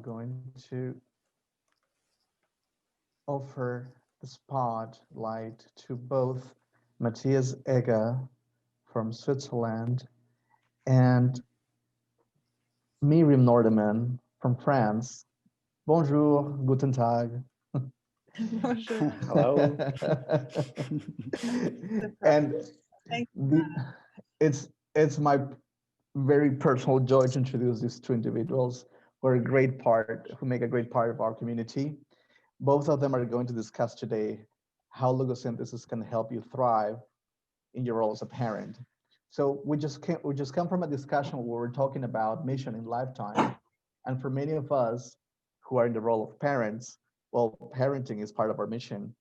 I'm going to offer the spotlight to both Matthias Egger from Switzerland and Miriam Nordemann from France. Bonjour, guten Tag. Bonjour. Hello. And Thank it's my very personal joy to introduce these two individuals who make a great part of our community. Both of them are going to discuss today how logosynthesis can help you thrive in your role as a parent. So we just come from a discussion where we're talking about mission in lifetime. And for many of us who are in the role of parents, well, parenting is part of our mission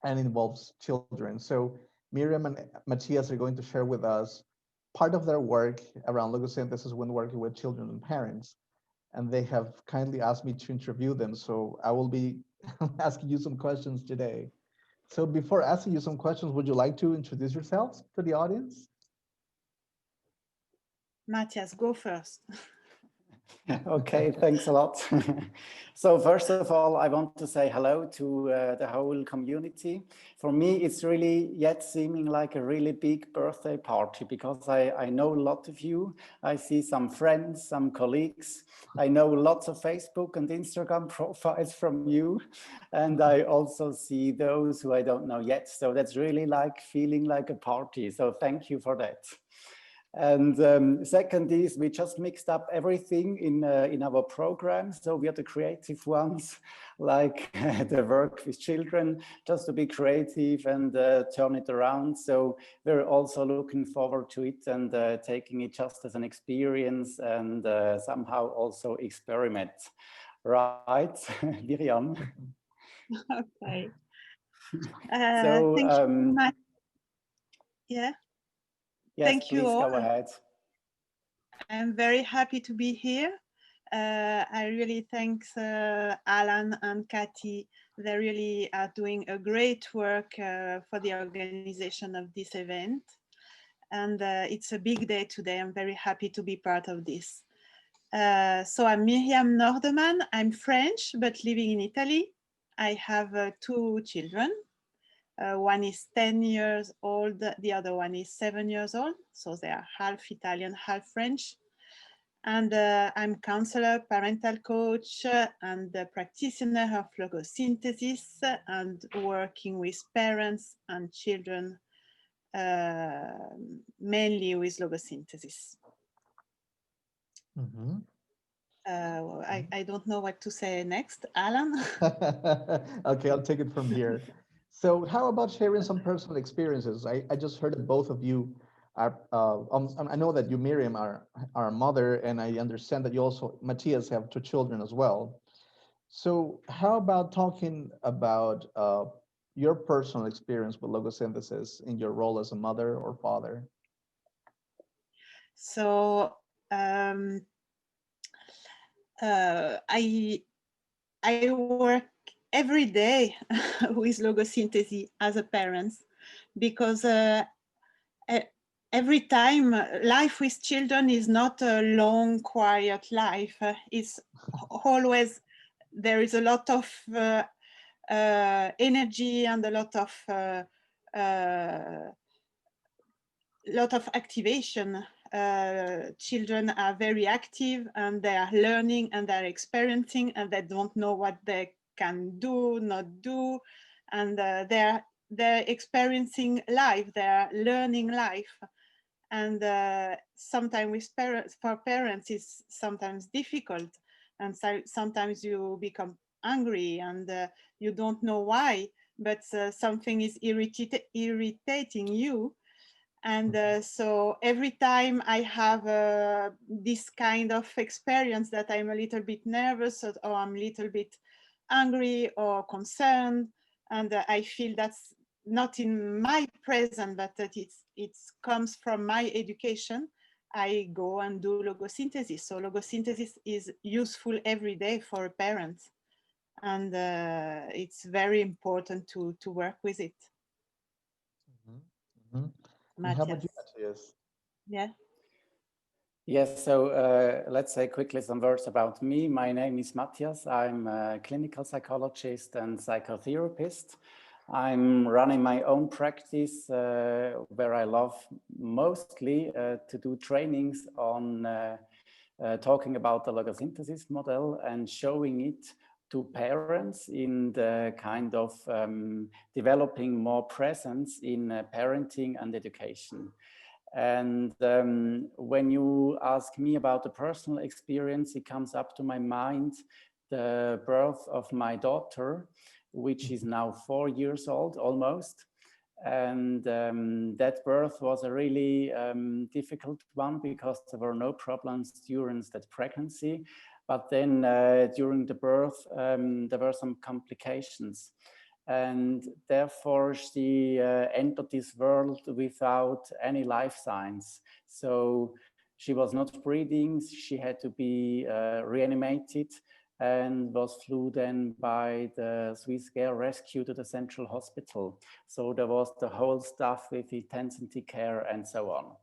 and involves children. So Miriam and Matthias are going to share with us part of their work around logosynthesis when working with children and parents. And they have kindly asked me to interview them. So I will be asking you some questions today. So before asking you some questions, would you like to introduce yourselves to the audience? Mathias, go first. Okay, thanks a lot. So first of all, I want to say hello to the whole community. For me, it's really yet seeming like a really big birthday party because I know a lot of you. I see some friends, some colleagues. I know lots of Facebook and Instagram profiles from you. And I also see those who I don't know yet. So that's really like feeling like a party. So thank you for that. And second is we just mixed up everything in our program. So we are the creative ones, like the work with children, just to be creative and turn it around. So we're also looking forward to it and taking it just as an experience and somehow also experiment. Right, Miriam? Okay. So, thank you, Matt. Yeah. Yes, Thank you please all. go ahead. I'm very happy to be here. I really thank Alan and Kathy. They really are doing a great work for the organization of this event. And it's a big day today. I'm very happy to be part of this. So I'm Myriam Nordemann. I'm French, but living in Italy. I have 2 children. One is 10 years old, the other one is 7 years old. So they are half Italian, half French. And I'm counselor, parental coach, and the practitioner of logosynthesis and working with parents and children, mainly with logosynthesis. Mm-hmm. I don't know what to say next. Alan? Okay, I'll take it from here. So how about sharing some personal experiences? I just heard that both of you are, I know that you, Miriam, are a mother, and I understand that you also, Matthias, have 2 children as well. So how about talking about your personal experience with logosynthesis in your role as a mother or father? So I work every day with logosynthesis as a parent because every time life with children is not a long, quiet life. It's always, there is a lot of energy and a lot of activation. Children are very active and they are learning and they're experiencing and they don't know what they can do, not do. And they're experiencing life, they're learning life. And sometimes for parents, it's sometimes difficult. And so sometimes you become angry and you don't know why, but something is irritating you. And so every time I have this kind of experience that I'm a little bit nervous or I'm a little bit angry or concerned, and I feel that's not in my present, but that it comes from my education, I go and do logosynthesis. So logosynthesis is useful every day for parents. And it's very important to work with it. Mm-hmm. Mm-hmm. And how about Mathias. you, Matthias? Yeah. Yes, so let's say quickly some words about me. My name is Mathias. I'm a clinical psychologist and psychotherapist. I'm running my own practice where I love mostly to do trainings on talking about the logosynthesis model and showing it to parents in the kind of developing more presence in parenting and education. And when you ask me about the personal experience, it comes up to my mind the birth of my daughter, which is now 4 years old almost. And that birth was a really difficult one because there were no problems during that pregnancy. But then during the birth, there were some complications. And therefore she entered this world without any life signs. So she was not breathing, she had to be reanimated and was flew then by the Swiss Air Rescue to the Central Hospital. So there was the whole stuff with intensive care and so on.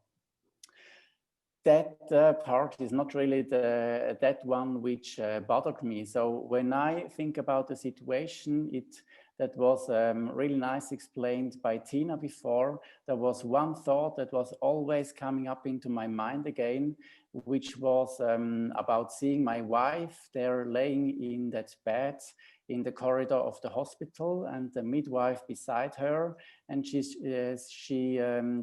That part is not really that one which bothered me. So when I think about the situation, that was really nice explained by Tina before. There was one thought that was always coming up into my mind again, which was about seeing my wife there laying in that bed in the corridor of the hospital and the midwife beside her. And she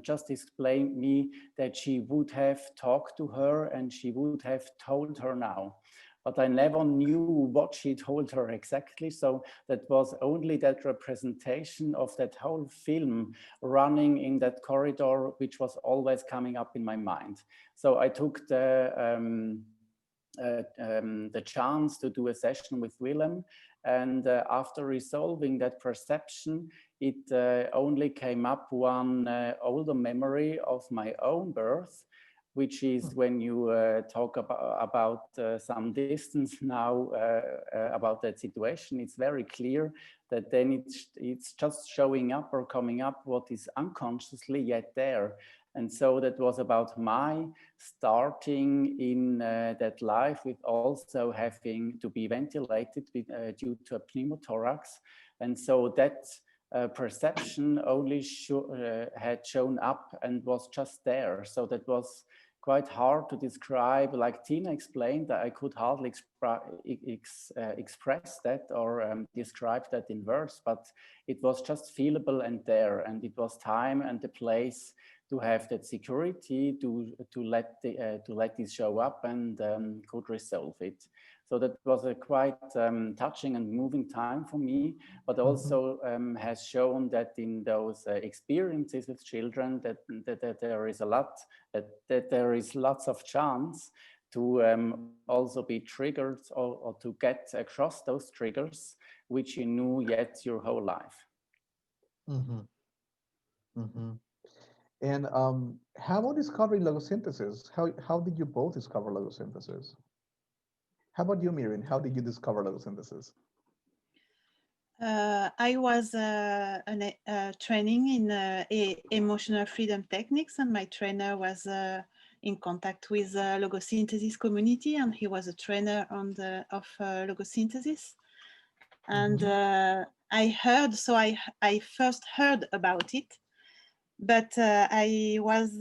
just explained me that she would have talked to her and she would have told her now. But I never knew what she told her exactly. So that was only that representation of that whole film running in that corridor, which was always coming up in my mind. So I took the chance to do a session with Willem. And after resolving that perception, it only came up one older memory of my own birth, which is when you talk about some distance now about that situation, it's very clear that then it's just showing up or coming up what is unconsciously yet there. And so that was about my starting in that life with also having to be ventilated due to a pneumothorax. And so that perception only had shown up and was just there. So that was quite hard to describe, like Tina explained, that I could hardly express that or describe that in words, but it was just feelable and there, and it was time and the place to have that security to let this show up and could resolve it. So that was a quite touching and moving time for me, but also has shown that in those experiences with children that there is a lot, that there is lots of chance to also be triggered or to get across those triggers, which you knew yet your whole life. And how about discovering logosynthesis? How did you both discover logosynthesis? How about you, Miriam? How did you discover logosynthesis? I was training in emotional freedom techniques, and my trainer was in contact with the logosynthesis community, and he was a trainer of logosynthesis. And I heard, so I first heard about it, but I was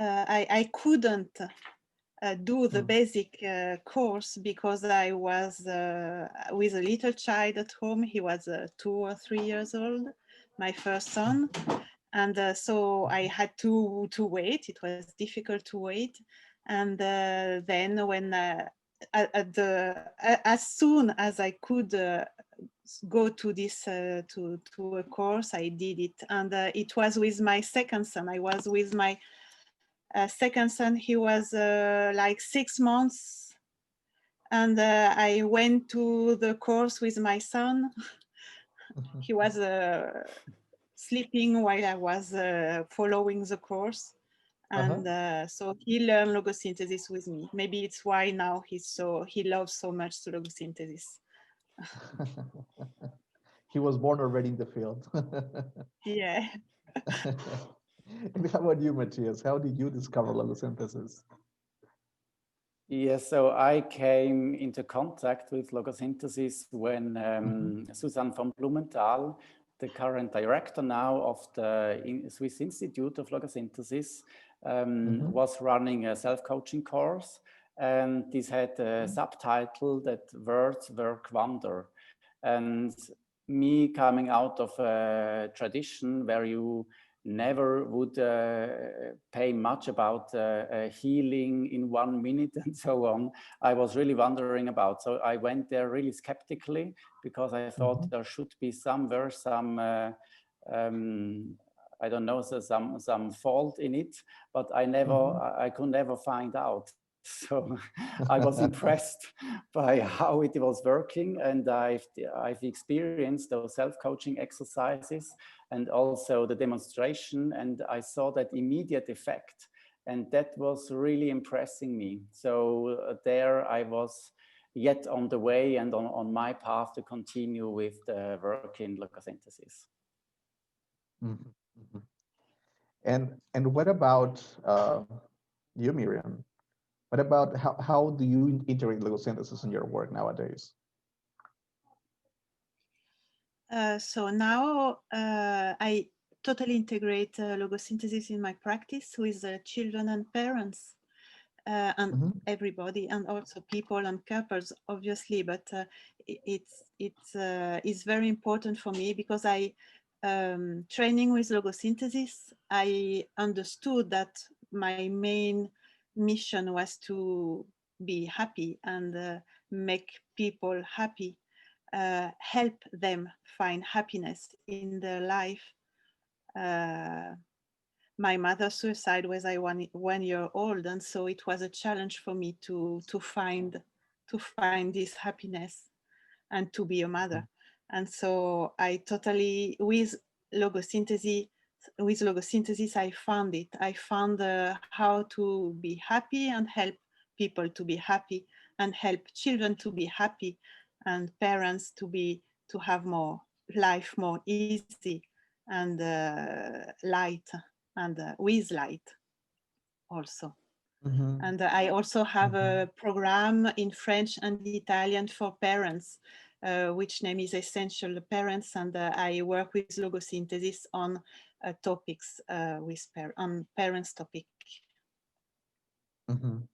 I couldn't do the basic course because I was with a little child at home. He was 2 or 3 years old, my first son. And so I had to wait. It was difficult to wait. And then when as soon as I could go to this to a course, I did it. And it was with my second son. I was with my second son. He was like 6 months, and I went to the course with my son. He was sleeping while I was following the course, and so he learned logosynthesis with me. Maybe it's why now he loves so much the logosynthesis. He was born already in the field. Yeah. And how about you, Matthias? How did you discover logosynthesis? Yes, so I came into contact with logosynthesis when Susanne von Blumenthal, the current director now of the Swiss Institute of Logosynthesis, was running a self-coaching course. And this had a subtitle that Words Work Wonder. And me coming out of a tradition where you never would pay much about healing in 1 minute and so on, I was really wondering about. So I went there really skeptically because I thought there should be somewhere some, I don't know, so some fault in it, but I could never find out. So I was impressed by how it was working, and I've experienced those self-coaching exercises and also the demonstration, and I saw that immediate effect, and that was really impressing me. So there I was yet on the way and on my path to continue with the work in logosynthesis. And what about you, Miriam? What about how do you integrate logosynthesis in your work nowadays? So now I totally integrate logosynthesis in my practice with children and parents and everybody, and also people and couples, obviously. But it's very important for me because I training with logosynthesis, I understood that my main mission was to be happy and make people happy. Help them find happiness in their life. My mother's suicide was I 1 year old, and so it was a challenge for me to find this happiness and to be a mother. And so I totally with logosynthesis I found it. I found how to be happy and help people to be happy and help children to be happy and parents to have more life more easy and light and with light also. And I also have a program in French and Italian for parents, which name is Essential Parents, and I work with logosynthesis on topics on parents topic. And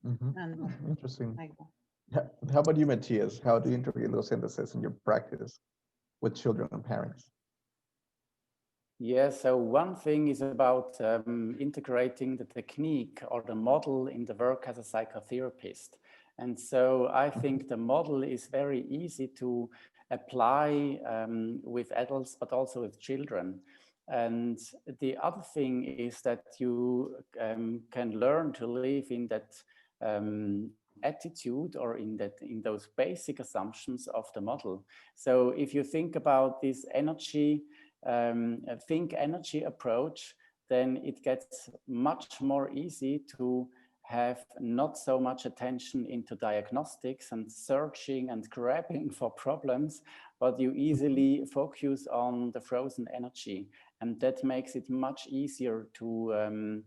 Interesting. How about you, Matthias? How do you integrate logosynthesis in your practice with children and parents? Yeah, so one thing is about integrating the technique or the model in the work as a psychotherapist. And so I think the model is very easy to apply with adults, but also with children. And the other thing is that you can learn to live in that attitude or in those basic assumptions of the model. So if you think about this energy, think energy approach, then it gets much more easy to have not so much attention into diagnostics and searching and grabbing for problems, but you easily focus on the frozen energy. And that makes it much easier to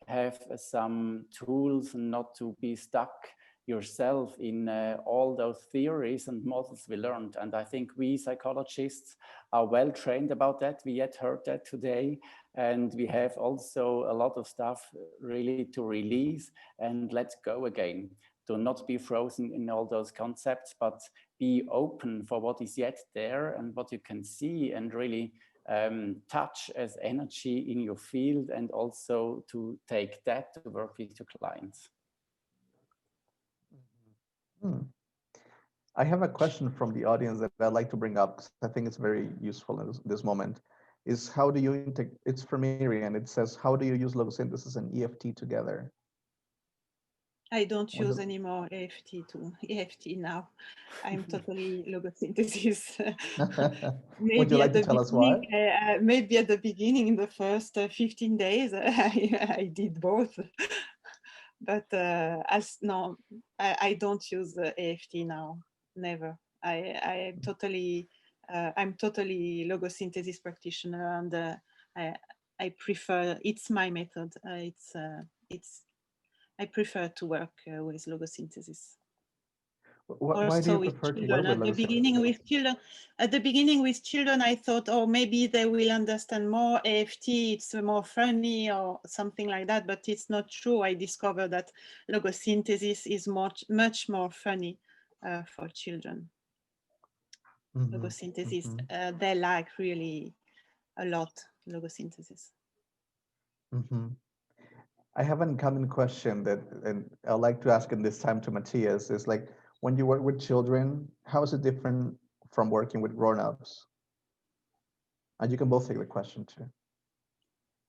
have some tools and not to be stuck yourself in all those theories and models we learned. And I think we psychologists are well trained about that. We yet heard that today. And we have also a lot of stuff really to release and let go again. To not be frozen in all those concepts, but be open for what is yet there and what you can see and really touch as energy in your field, and also to take that to work with your clients. I have a question from the audience that I'd like to bring up because I think it's very useful in this moment. Is how do you integrate? It's from Miriam. It says, how do you use logosynthesis and EFT together? I don't use anymore EFT now. I'm totally logosynthesis. Would you like to tell us why? Maybe at the beginning, in the first 15 days, I did both. But I don't use EFT now. Never. I'm totally logosynthesis practitioner, and I prefer, it's my method. I prefer to work with logosynthesis. Why do you Also with prefer to work children. with logosynthesis? At the beginning with children, I thought, oh, maybe they will understand more AFT, it's more funny or something like that, but it's not true. I discovered that logosynthesis is much more funny for children. Logosynthesis, they like really a lot logosynthesis. I have an common question that, and I'd like to ask in this time to Matthias, is like, when you work with children, how is it different from working with grown-ups? And you can both take the question too.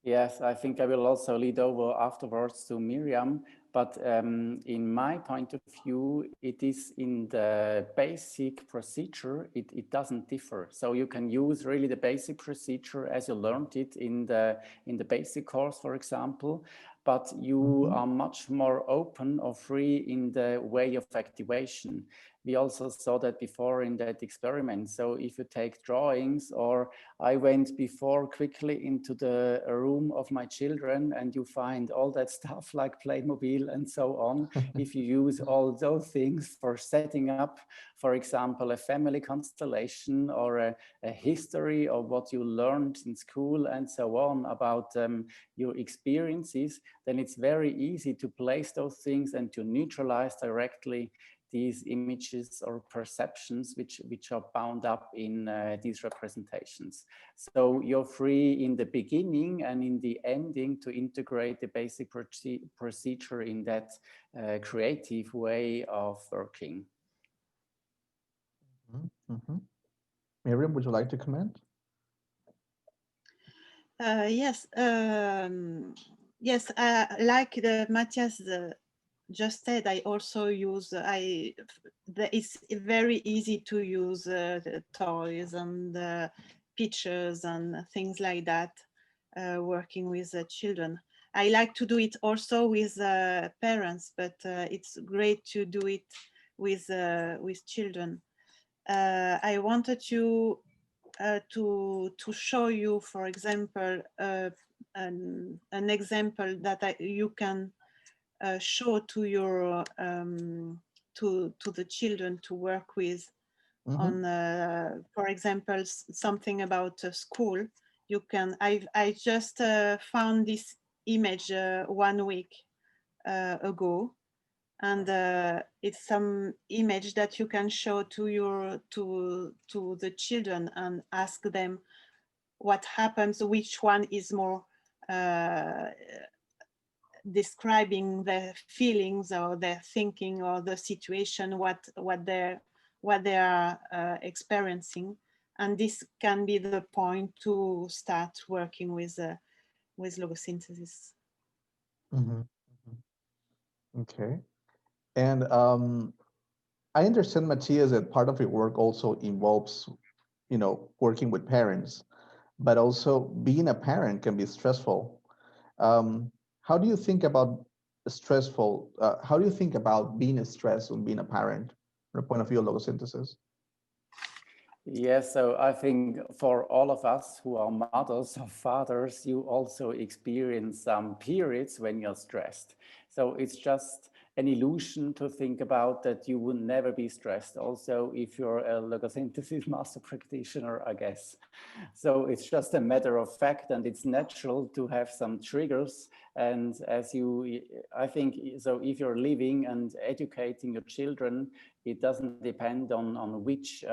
Yes, I think I will also lead over afterwards to Miriam, but in my point of view, it is in the basic procedure, it doesn't differ. So you can use really the basic procedure as you learned it in the basic course, for example, but you are much more open or free in the way of activation. We also saw that before in that experiment. So if you take drawings, or I went before quickly into the room of my children and you find all that stuff like Playmobil and so on. If you use all those things for setting up, for example, a family constellation or a history of what you learned in school and so on about your experiences, then it's very easy to place those things and to neutralize directly these images or perceptions which are bound up in these representations. So you're free in the beginning and in the ending to integrate the basic procedure in that creative way of working. Miriam, would you like to comment? Yes, yes. Like Mathias just said, I also use. It's very easy to use the toys and pictures and things like that. Working with children, I like to do it also with parents, but it's great to do it with children. I wanted to show you, for example, an example that you can show to your to the children to work with on, for example, something about school. You can. I just found this image 1 week ago. And it's some image that you can show to your to the children and ask them what happens, which one is more describing their feelings or their thinking or the situation, what they are experiencing, and this can be the point to start working with logosynthesis. Okay. And I understand, Matthias, that part of your work also involves, working with parents, but also being a parent can be stressful. How do you think about stressful? How do you think about being stressed and being a parent from the point of view of logosynthesis? Yes, so I think for all of us who are mothers or fathers, you also experience some periods when you're stressed. So it's just an illusion to think about that you would never be stressed. Also, if you're a logosynthesis master practitioner, I guess. So it's just a matter of fact, and it's natural to have some triggers. And I think, so if you're living and educating your children, it doesn't depend on which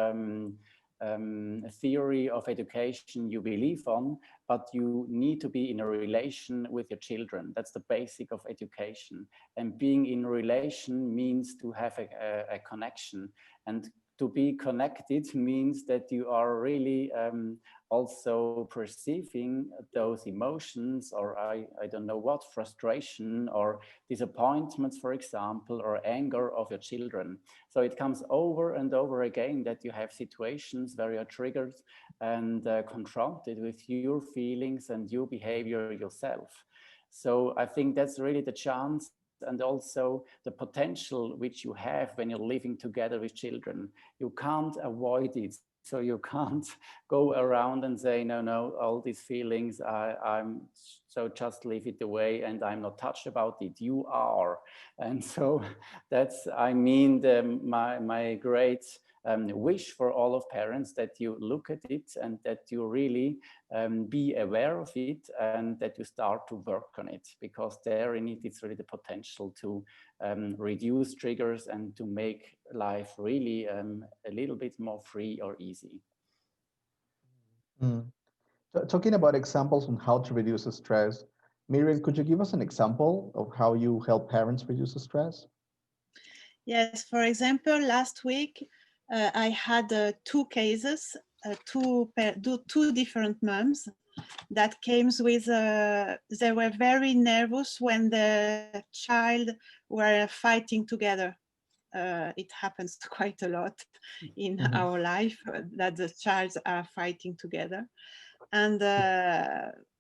theory of education you believe on, but you need to be in a relation with your children. That's the basic of education. And being in relation means to have a connection. And to be connected means that you are really also perceiving those emotions, or I don't know what, frustration or disappointments, for example, or anger of your children. So it comes over and over again that you have situations where you're triggered and confronted with your feelings and your behavior yourself. So I think that's really the chance and also the potential which you have when you're living together with children. You can't avoid it. So you can't go around and say, no, no, all these feelings, I'm so just leave it away and I'm not touched about it. You are. And so that's, I mean, my great wish for all of parents, that you look at it and that you really be aware of it and that you start to work on it, because there in it, it's really the potential to reduce triggers and to make life really a little bit more free or easy. Mm. Talking about examples on how to reduce the stress, Miriam, could you give us an example of how you help parents reduce the stress? Yes, for example, last week I had two cases, two different moms that came with, they were very nervous when the child were fighting together. It happens quite a lot in our life that the childs are fighting together. And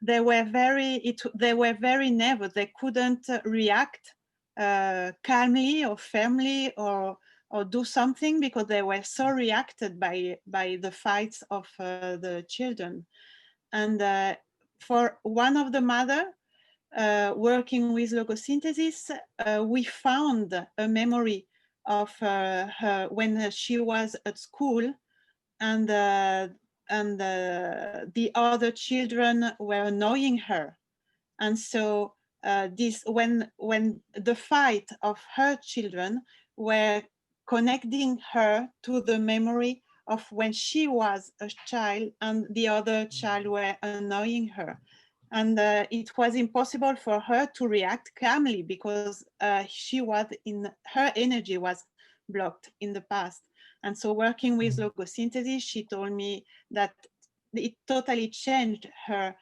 they were very nervous. They couldn't react calmly or firmly or do something, because they were so reacted by the fights of the children. And for one of the mother working with Logosynthesis, we found a memory of her when she was at school, and the other children were annoying her. And so this when the fight of her children were connecting her to the memory of when she was a child and the other child were annoying her. And it was impossible for her to react calmly, because her energy was blocked in the past. And so working with Logosynthesis, she told me that it totally changed her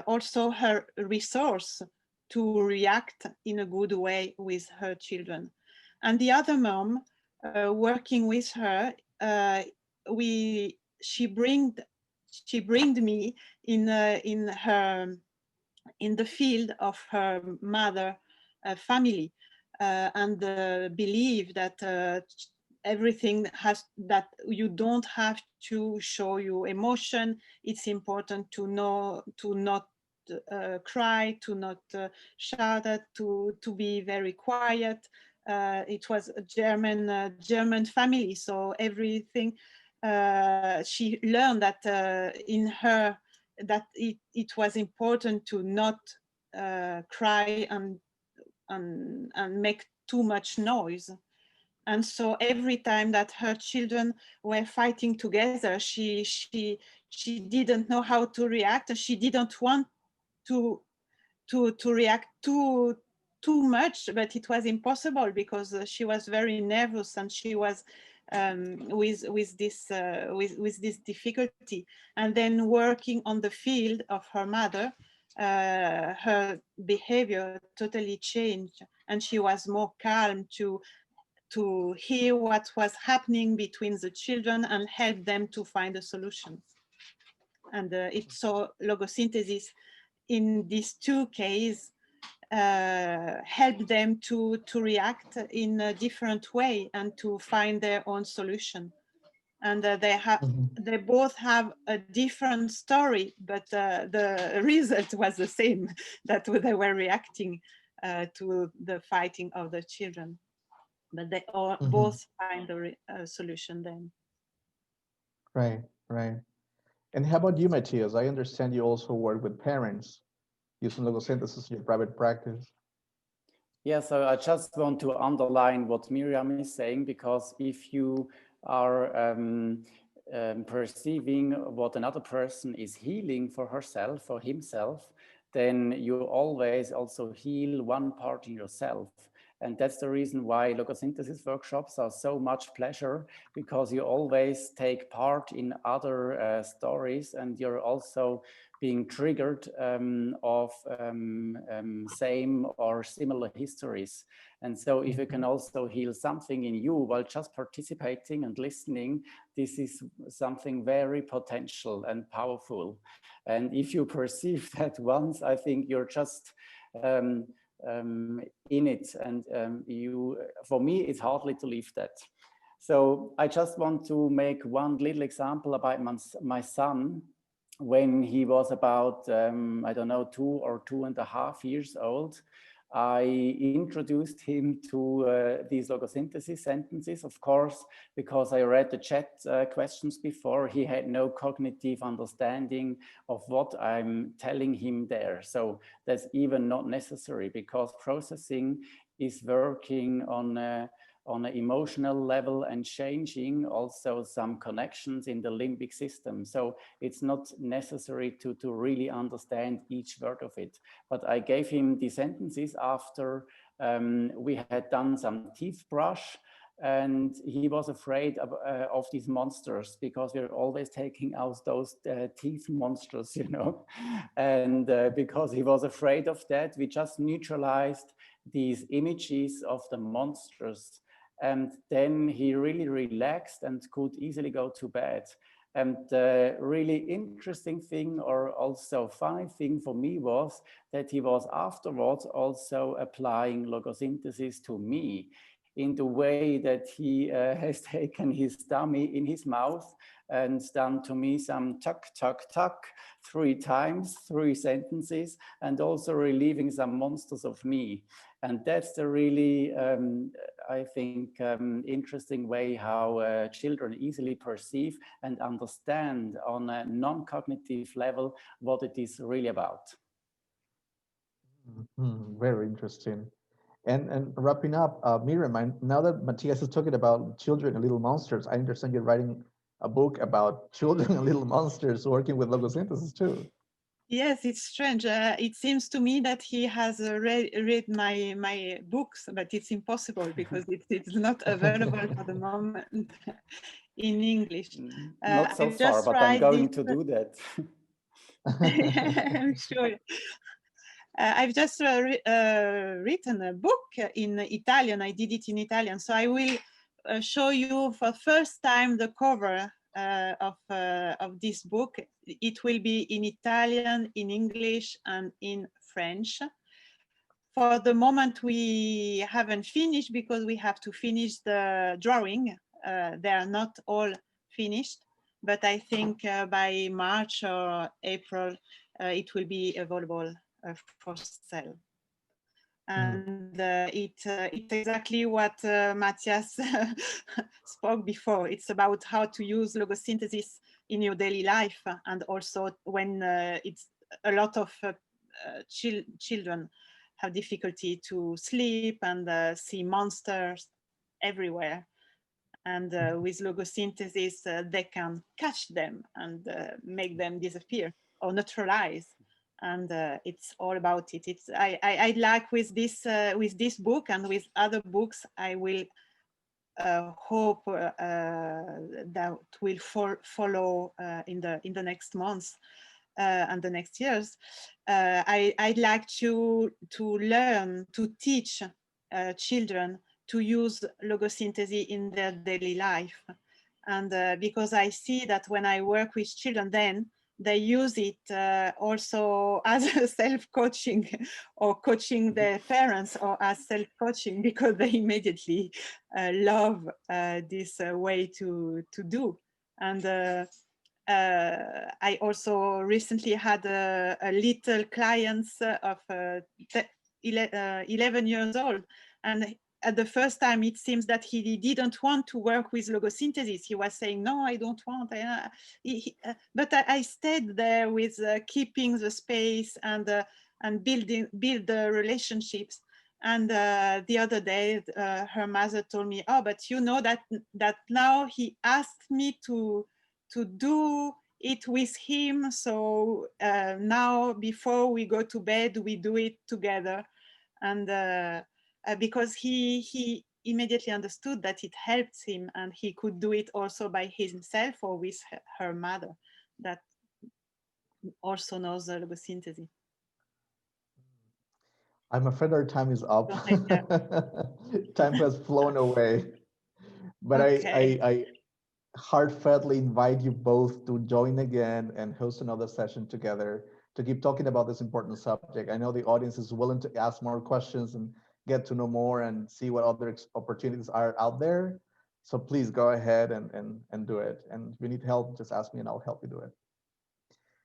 also her resource to react in a good way with her children. And the other mom working with her, she bringed me in the field of her mother family, and believe that everything that you don't have to show your emotion. It's important to not cry, to not shout, to be very quiet. It was a German family, so everything she learned that in her, that it was important to not cry and make too much noise. And so every time that her children were fighting together, she didn't know how to react. She didn't want to react too much, but it was impossible, because she was very nervous, and she was with this difficulty. And then working on the field of her mother, her behavior totally changed, and she was more calm to hear what was happening between the children and help them to find a solution. And it's so Logosynthesis in these two cases help them to react in a different way and to find their own solution. And they both have a different story, but the result was the same, that they were reacting to the fighting of the children. But they both find a solution then. Right, right. And how about you, Matthias? I understand you also work with parents using logosynthesis in your private practice. Yeah, so I just want to underline what Miriam is saying, because if you are perceiving what another person is healing for herself or himself, then you always also heal one part in yourself. And that's the reason why logosynthesis workshops are so much pleasure, because you always take part in other stories, and you're also being triggered of same or similar histories. And so if you can also heal something in you while just participating and listening, this is something very potential and powerful. And if you perceive that once, I think you're just in it. And for me, it's hardly to leave that. So I just want to make one little example about my son. When he was about, I don't know, 2 or 2.5 years old, I introduced him to these logosynthesis sentences, of course, because I read the chat questions before. He had no cognitive understanding of what I'm telling him there. So that's even not necessary, because processing is working on an emotional level and changing also some connections in the limbic system. So it's not necessary to really understand each word of it. But I gave him the sentences after we had done some teeth brush, and he was afraid of these monsters, because we're always taking out those teeth monsters, you know. And because he was afraid of that, we just neutralized these images of the monsters. And then he really relaxed and could easily go to bed. And the really interesting thing, or also funny thing for me, was that he was afterwards also applying logosynthesis to me, in the way that he has taken his dummy in his mouth and done to me some tuck, tuck, tuck 3 times, 3 sentences, and also relieving some monsters of me. And that's the really, I think, interesting way how children easily perceive and understand on a non-cognitive level what it is really about. Very interesting. And wrapping up, Miriam, now that Matthias is talking about children and little monsters, I understand you're writing a book about children and little monsters working with logosynthesis too. Yes, it's strange. It seems to me that he has read my books, but it's impossible because it's not available for the moment in English. Not so I've far, just but I'm tried going this. to do that. I'm sure. I've just written a book in Italian. I did it in Italian, so I will show you for first time the cover of this book. It will be in Italian, in English, and in French. For the moment, we haven't finished because we have to finish the drawing. They are not all finished, but I think by March or April, it will be available for sale. And it's exactly what Mathias spoke before. It's about how to use logosynthesis in your daily life, and also when it's a lot of children have difficulty to sleep and see monsters everywhere. And with logosynthesis, they can catch them and make them disappear or neutralize. And it's all about it. It's I like with this book and with other books, I will hope that will follow in the next months and the next years. I'd like to learn to teach children to use logosynthesis in their daily life, and because I see that when I work with children, then they use it also as a self-coaching or coaching their parents, or as self-coaching, because they immediately love this way to do. And I also recently had a little client of 11 years old, and at the first time, it seems that he didn't want to work with logosynthesis. He was saying, no, I don't want. But I stayed there with keeping the space and build the relationships. And the other day, her mother told me, oh, but you know that now he asked me to do it with him. So now before we go to bed, we do it together. And because he immediately understood that it helped him, and he could do it also by himself or with her mother that also knows the logosynthesis. I'm afraid our time is up. Yeah. Time has flown away. But Okay. I heartfeltly invite you both to join again and host another session together to keep talking about this important subject. I know the audience is willing to ask more questions and get to know more and see what other opportunities are out there. So please go ahead and do it. And if you need help, just ask me and I'll help you do it.